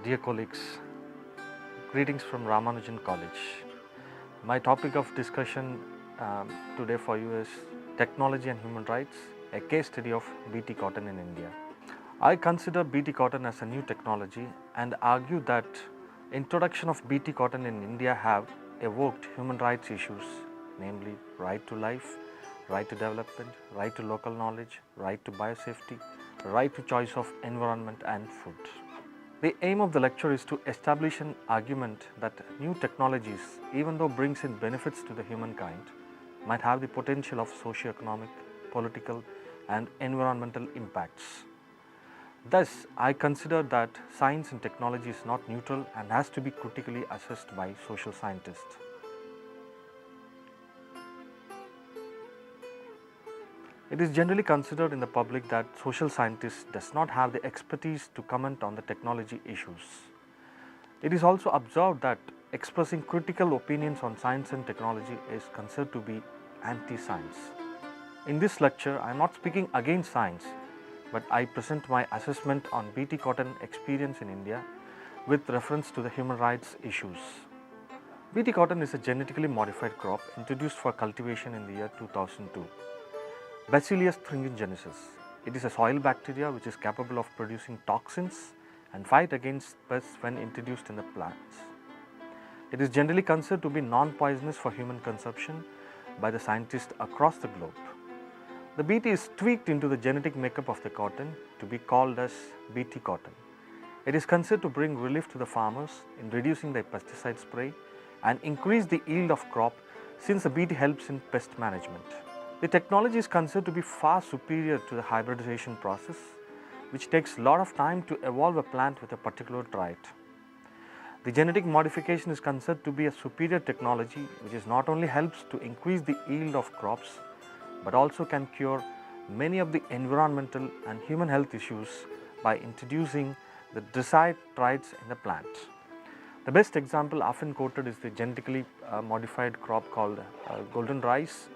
Dear colleagues, greetings from Ramanujan College. My topic of discussion today for you is Technology and Human Rights, a case study of BT cotton in India. I consider BT cotton as a new technology and argue that introduction of BT cotton in India have evoked human rights issues, namely right to life, right to development, right to local knowledge, right to biosafety, right to choice of environment and food. The aim of the lecture is to establish an argument that new technologies, even though brings in benefits to the humankind, might have the potential of socio-economic, political and environmental impacts. Thus, I consider that science and technology is not neutral and has to be critically assessed by social scientists. It is generally considered in the public that social scientists does not have the expertise to comment on the technology issues. It is also observed that expressing critical opinions on science and technology is considered to be anti-science. In this lecture, I am not speaking against science, but I present my assessment on BT cotton experience in India with reference to the human rights issues. BT cotton is a genetically modified crop introduced for cultivation in the year 2002. Bacillus thuringiensis. It is a soil bacteria which is capable of producing toxins and fight against pests when introduced in the plants. It is generally considered to be non-poisonous for human consumption by the scientists across the globe. The BT is tweaked into the genetic makeup of the cotton to be called as BT cotton. It is considered to bring relief to the farmers in reducing their pesticide spray and increase the yield of crop since the BT helps in pest management. The technology is considered to be far superior to the hybridization process, which takes a lot of time to evolve a plant with a particular trait. The genetic modification is considered to be a superior technology which is not only helps to increase the yield of crops, but also can cure many of the environmental and human health issues by introducing the desired traits in the plant. The best example often quoted is the genetically modified crop called golden rice,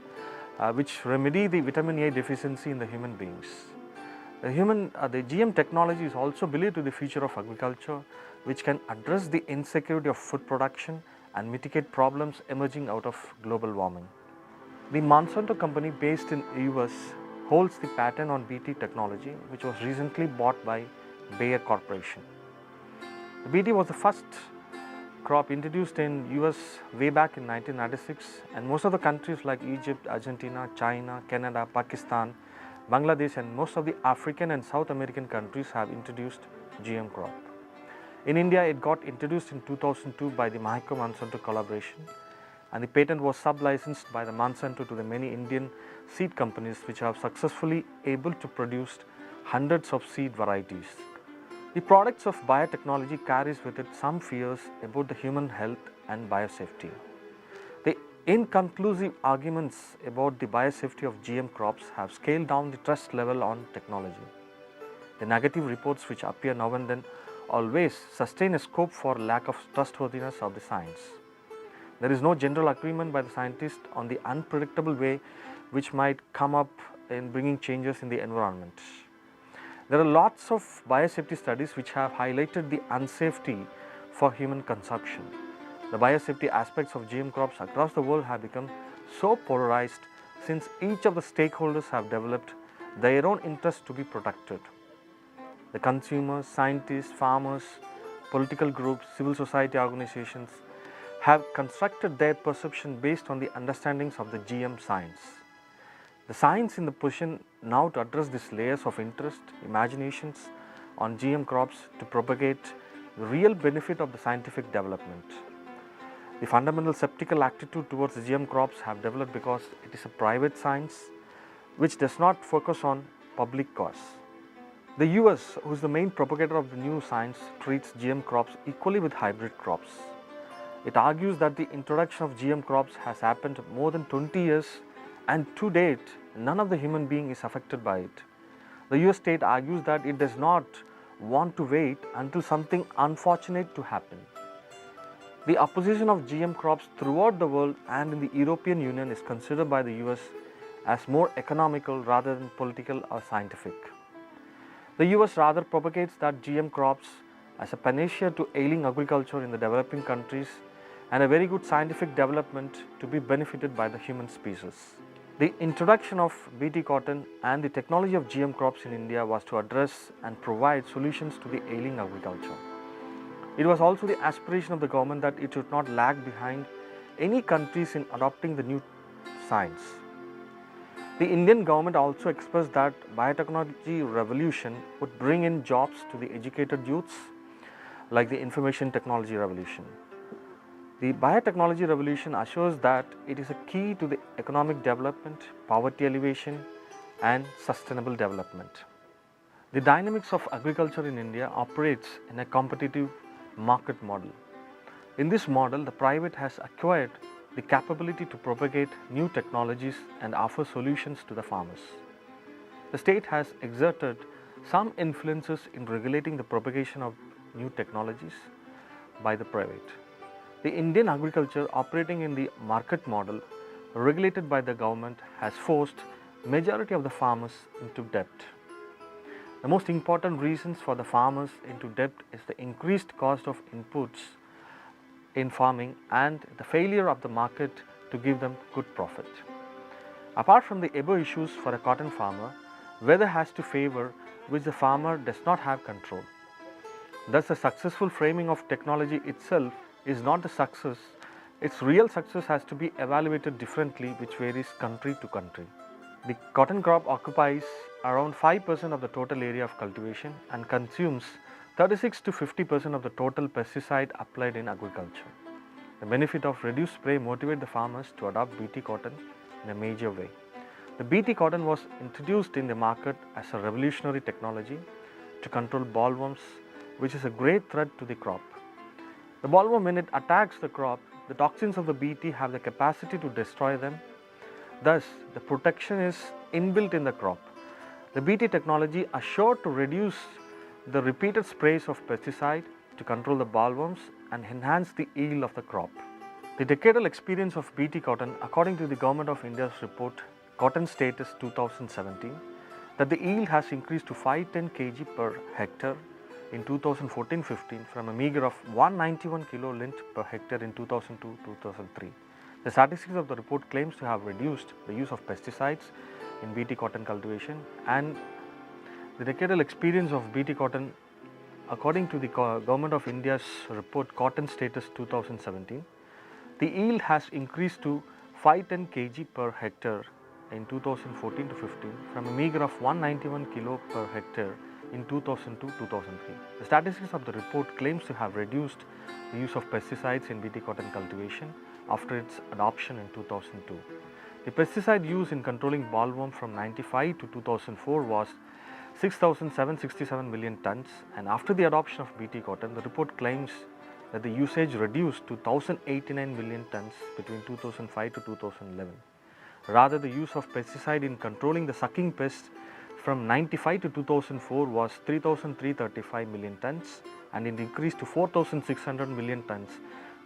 which remedy the vitamin A deficiency in the human beings. The GM technology is also believed to be the future of agriculture, which can address the insecurity of food production and mitigate problems emerging out of global warming. The Monsanto company based in US holds the patent on BT technology, which was recently bought by Bayer Corporation. The BT was the first crop introduced in US way back in 1996, and most of the countries like Egypt, Argentina, China, Canada, Pakistan, Bangladesh and most of the African and South American countries have introduced GM crop. In India, it got introduced in 2002 by the Mahiko Monsanto collaboration, and the patent was sub-licensed by the Monsanto to the many Indian seed companies which have successfully able to produce hundreds of seed varieties. The products of biotechnology carries with it some fears about the human health and biosafety. The inconclusive arguments about the biosafety of GM crops have scaled down the trust level on technology. The negative reports which appear now and then always sustain a scope for lack of trustworthiness of the science. There is no general agreement by the scientists on the unpredictable way which might come up in bringing changes in the environment. There are lots of biosafety studies which have highlighted the unsafety for human consumption. The biosafety aspects of GM crops across the world have become so polarized since each of the stakeholders have developed their own interests to be protected. The consumers, scientists, farmers, political groups, civil society organizations have constructed their perception based on the understandings of the GM science. The science in the position now to address these layers of interest, imaginations on GM crops to propagate the real benefit of the scientific development. The fundamental skeptical attitude towards the GM crops have developed because it is a private science which does not focus on public cause. The US, who is the main propagator of the new science, treats GM crops equally with hybrid crops. It argues that the introduction of GM crops has happened more than 20 years and to date, none of the human being is affected by it. The US state argues that it does not want to wait until something unfortunate to happen. The opposition of GM crops throughout the world and in the European Union is considered by the US as more economical rather than political or scientific. The US rather propagates that GM crops as a panacea to ailing agriculture in the developing countries and a very good scientific development to be benefited by the human species. The introduction of BT cotton and the technology of GM crops in India was to address and provide solutions to the ailing agriculture. It was also the aspiration of the government that it should not lag behind any countries in adopting the new science. The Indian government also expressed that biotechnology revolution would bring in jobs to the educated youths like the information technology revolution. The biotechnology revolution assures that it is a key to the economic development, poverty alleviation and sustainable development. The dynamics of agriculture in India operates in a competitive market model. In this model, the private has acquired the capability to propagate new technologies and offer solutions to the farmers. The state has exerted some influences in regulating the propagation of new technologies by the private. The Indian agriculture operating in the market model regulated by the government has forced majority of the farmers into debt. The most important reasons for the farmers into debt is the increased cost of inputs in farming and the failure of the market to give them good profit. Apart from the above issues for a cotton farmer, weather has to favor which the farmer does not have control. Thus, the successful framing of technology itself is not the success. Its real success has to be evaluated differently, which varies country to country. The cotton crop occupies around 5% of the total area of cultivation and consumes 36 to 50% of the total pesticide applied in agriculture. The benefit of reduced spray motivated the farmers to adopt BT cotton in a major way. The BT cotton was introduced in the market as a revolutionary technology to control bollworms, which is a great threat to the crop. The bollworm, when it attacks the crop, the toxins of the BT have the capacity to destroy them. Thus, the protection is inbuilt in the crop. The BT technology assured to reduce the repeated sprays of pesticide to control the bollworms and enhance the yield of the crop. The decadal experience of BT cotton, according to the Government of India's report Cotton Status 2017, that the yield has increased to 510 kg per hectare in 2014-15 from a meager of 191 kilo lint per hectare in 2002-2003. The statistics of the report claims to have reduced the use of pesticides in BT cotton cultivation, and the decadal experience of BT cotton, according to the Government of India's report Cotton Status 2017, the yield has increased to 510 kg per hectare in 2014-15 from a meager of 191 kilo per hectare in 2002-2003. The statistics of the report claims to have reduced the use of pesticides in BT cotton cultivation after its adoption in 2002. The pesticide use in controlling bollworm from 1995 to 2004 was 6,767 million tons, and after the adoption of BT cotton, the report claims that the usage reduced to 1,089 million tons between 2005 to 2011. Rather, the use of pesticide in controlling the sucking pest from 1995 to 2004 was 3,335 million tons, and it increased to 4,600 million tons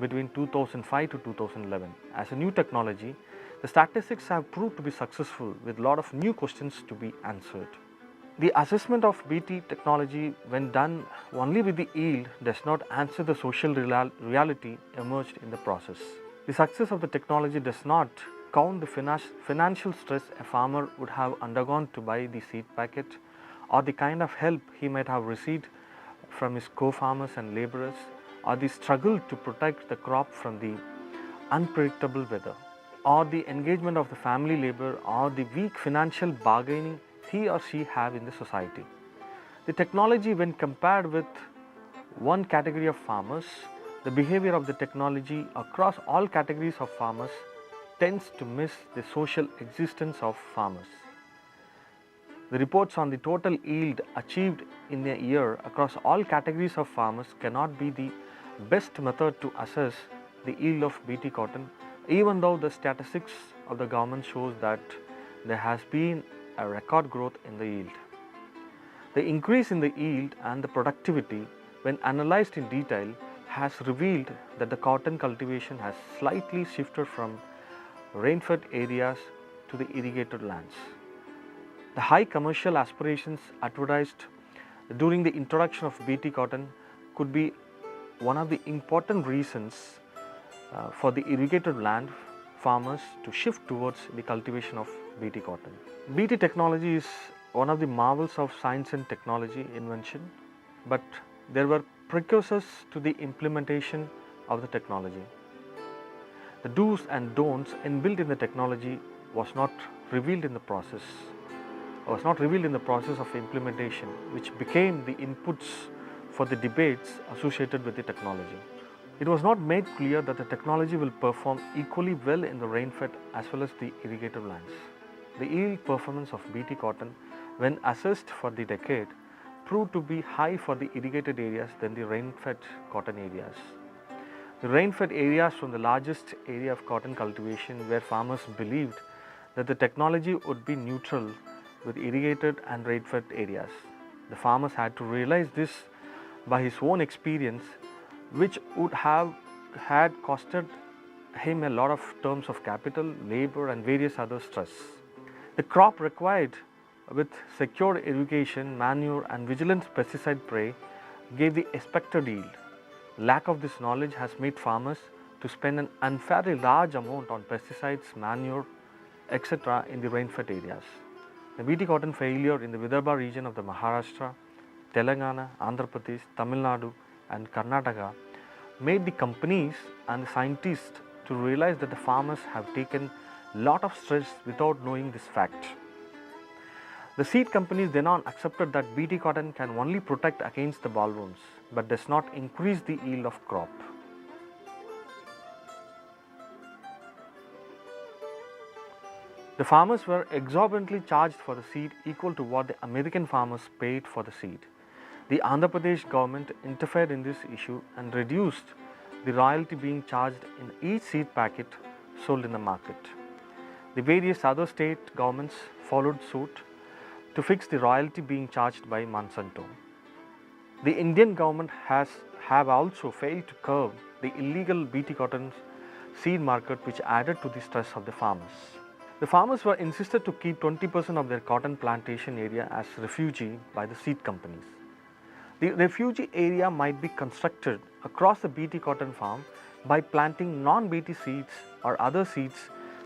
between 2005 to 2011. As a new technology, the statistics have proved to be successful with a lot of new questions to be answered. The assessment of BT technology, when done only with the yield, does not answer the social reality emerged in the process. The success of the technology does not count the financial stress a farmer would have undergone to buy the seed packet, or the kind of help he might have received from his co-farmers and laborers, or the struggle to protect the crop from the unpredictable weather, or the engagement of the family labor, or the weak financial bargaining he or she have in the society. The technology, when compared with one category of farmers, the behavior of the technology across all categories of farmers tends to miss the social existence of farmers. The reports on the total yield achieved in a year across all categories of farmers cannot be the best method to assess the yield of BT cotton, even though the statistics of the government shows that there has been a record growth in the yield. The increase in the yield and the productivity, when analyzed in detail, has revealed that the cotton cultivation has slightly shifted from rain-fed areas to the irrigated lands. The high commercial aspirations advertised during the introduction of BT cotton could be one of the important reasons for the irrigated land farmers to shift towards the cultivation of BT cotton. BT technology is one of the marvels of science and technology invention, but there were precursors to the implementation of the technology. The do's and don'ts inbuilt in the technology was not revealed in the process of implementation, which became the inputs for the debates associated with the technology. It was not made clear that the technology will perform equally well in the rain-fed as well as the irrigated lands. The yield performance of BT cotton, when assessed for the decade, proved to be high for the irrigated areas than the rain-fed cotton areas. The rain-fed areas from the largest area of cotton cultivation, where farmers believed that the technology would be neutral with irrigated and rain-fed areas. The farmers had to realize this by his own experience, which would have had costed him a lot of terms of capital, labor and various other stress. The crop required with secure irrigation, manure and vigilant pesticide spray gave the expected yield. Lack of this knowledge has made farmers to spend an unfairly large amount on pesticides, manure, etc. in the rain-fed areas. The BT cotton failure in the Vidarbha region of the Maharashtra, Telangana, Andhra Pradesh, Tamil Nadu and Karnataka made the companies and the scientists to realize that the farmers have taken lot of stress without knowing this fact. The seed companies then on accepted that BT cotton can only protect against the bollworms but does not increase the yield of crop. The farmers were exorbitantly charged for the seed equal to what the American farmers paid for the seed. The Andhra Pradesh government interfered in this issue and reduced the royalty being charged in each seed packet sold in the market. The various other state governments followed suit to fix the royalty being charged by Monsanto. The Indian government have also failed to curb the illegal BT cotton seed market, which added to the stress of the farmers. The farmers were insisted to keep 20% of their cotton plantation area as refugee by the seed companies. The refugee area might be constructed across the BT cotton farm by planting non-BT seeds or other seeds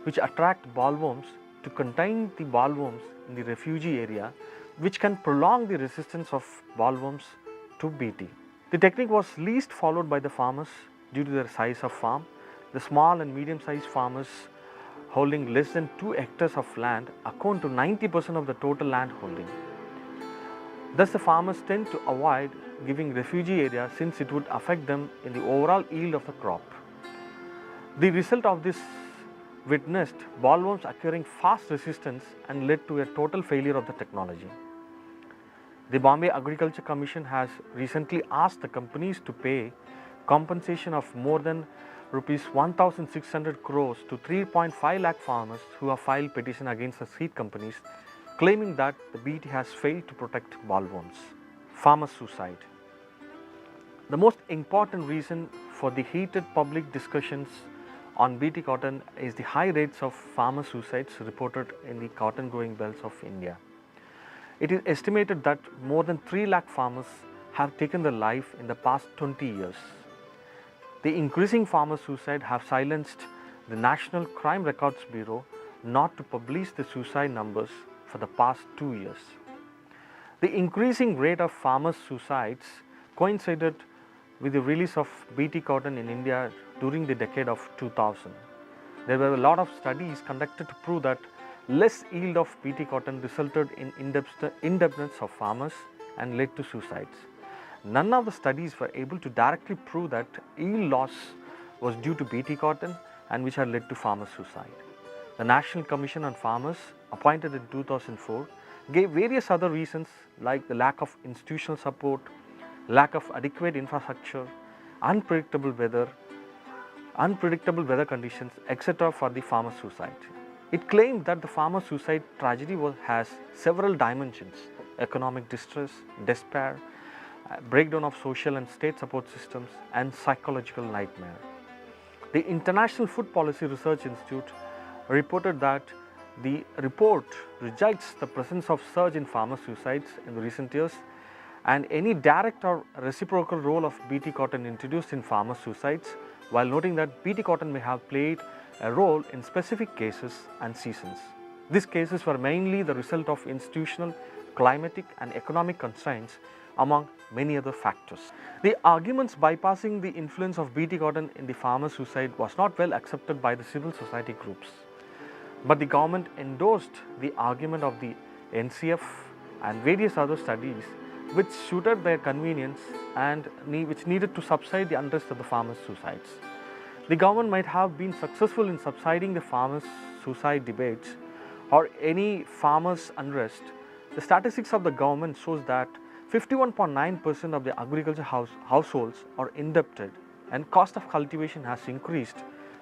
which attract bollworms to contain the bollworms in the refugee area, which can prolong the resistance of bollworms to BT. The technique was least followed by the farmers due to their size of farm. The small and medium-sized farmers holding less than 2 hectares of land account to 90% of the total land holding. Thus, the farmers tend to avoid giving refugee area since it would affect them in the overall yield of the crop. The result of this witnessed bollworms acquiring fast resistance and led to a total failure of the technology. The Bombay Agriculture Commission has recently asked the companies to pay compensation of more than Rs 1,600 crores to 3.5 lakh farmers who have filed petition against the seed companies, claiming that the BT has failed to protect bollworms. Farmer suicide. The most important reason for the heated public discussions on BT cotton is the high rates of farmer suicides reported in the cotton growing belts of India. It is estimated that more than 3 lakh farmers have taken their life in the past 20 years. The increasing farmer suicide have silenced the National Crime Records Bureau not to publish the suicide numbers for the past 2 years. The increasing rate of farmer suicides coincided with the release of BT cotton in India during the decade of 2000. There were a lot of studies conducted to prove that less yield of BT cotton resulted in indebtedness of farmers and led to suicides. None of the studies were able to directly prove that yield loss was due to BT cotton and which had led to farmer suicide. The National Commission on Farmers, appointed in 2004, gave various other reasons like the lack of institutional support, lack of adequate infrastructure, unpredictable weather conditions, etc. for the farmer suicide. It claimed that the farmer suicide tragedy has several dimensions: economic distress, despair, breakdown of social and state support systems, and psychological nightmare. The International Food Policy Research Institute reported that the report rejects the presence of surge in farmer suicides in the recent years and any direct or reciprocal role of Bt cotton introduced in farmer suicides, while noting that Bt cotton may have played a role in specific cases and seasons. These cases were mainly the result of institutional, climatic and economic constraints among many other factors. The arguments bypassing the influence of Bt cotton in the farmer suicide was not well accepted by the civil society groups, but the government endorsed the argument of the NCF and various other studies which suited their convenience and which needed to subside the unrest of the farmers' suicides. The government might have been successful in subsiding the farmers' suicide debates or any farmers' unrest. The statistics of the government shows that 51.9% of the agriculture households are indebted and cost of cultivation has increased,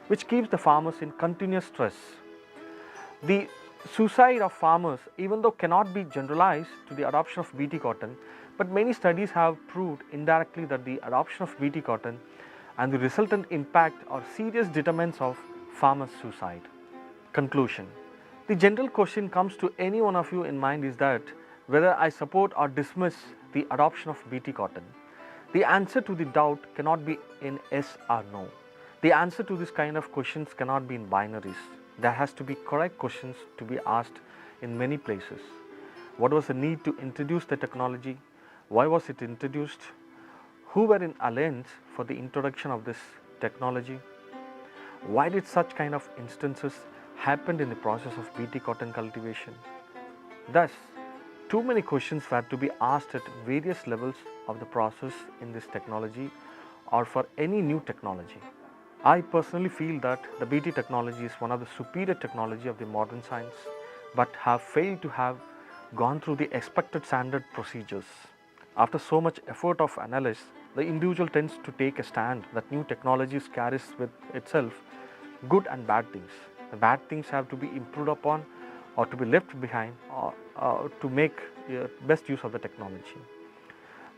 which keeps the farmers in continuous stress. The suicide of farmers, even though cannot be generalized to the adoption of Bt cotton, but many studies have proved indirectly that the adoption of Bt cotton and the resultant impact are serious determinants of farmers' suicide. Conclusion. The general question comes to any one of you in mind is that whether I support or dismiss the adoption of Bt cotton. The answer to the doubt cannot be in yes or no. The answer to this kind of questions cannot be in binaries. There has to be correct questions to be asked in many places. What was the need to introduce the technology? Why was it introduced? Who were in alliance for the introduction of this technology? Why did such kind of instances happen in the process of Bt cotton cultivation? Thus, too many questions were to be asked at various levels of the process in this technology or for any new technology. I personally feel that the Bt technology is one of the superior technology of the modern science, but have failed to have gone through the expected standard procedures. After so much effort of analysis, the individual tends to take a stand that new technologies carries with itself good and bad things. The bad things have to be improved upon or to be left behind or to make best use of the technology.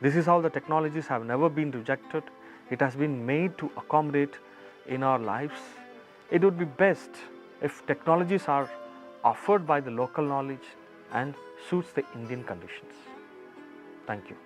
This is how the technologies have never been rejected. It has been made to accommodate in our lives. It would be best if technologies are offered by the local knowledge and suits the Indian conditions. Thank you.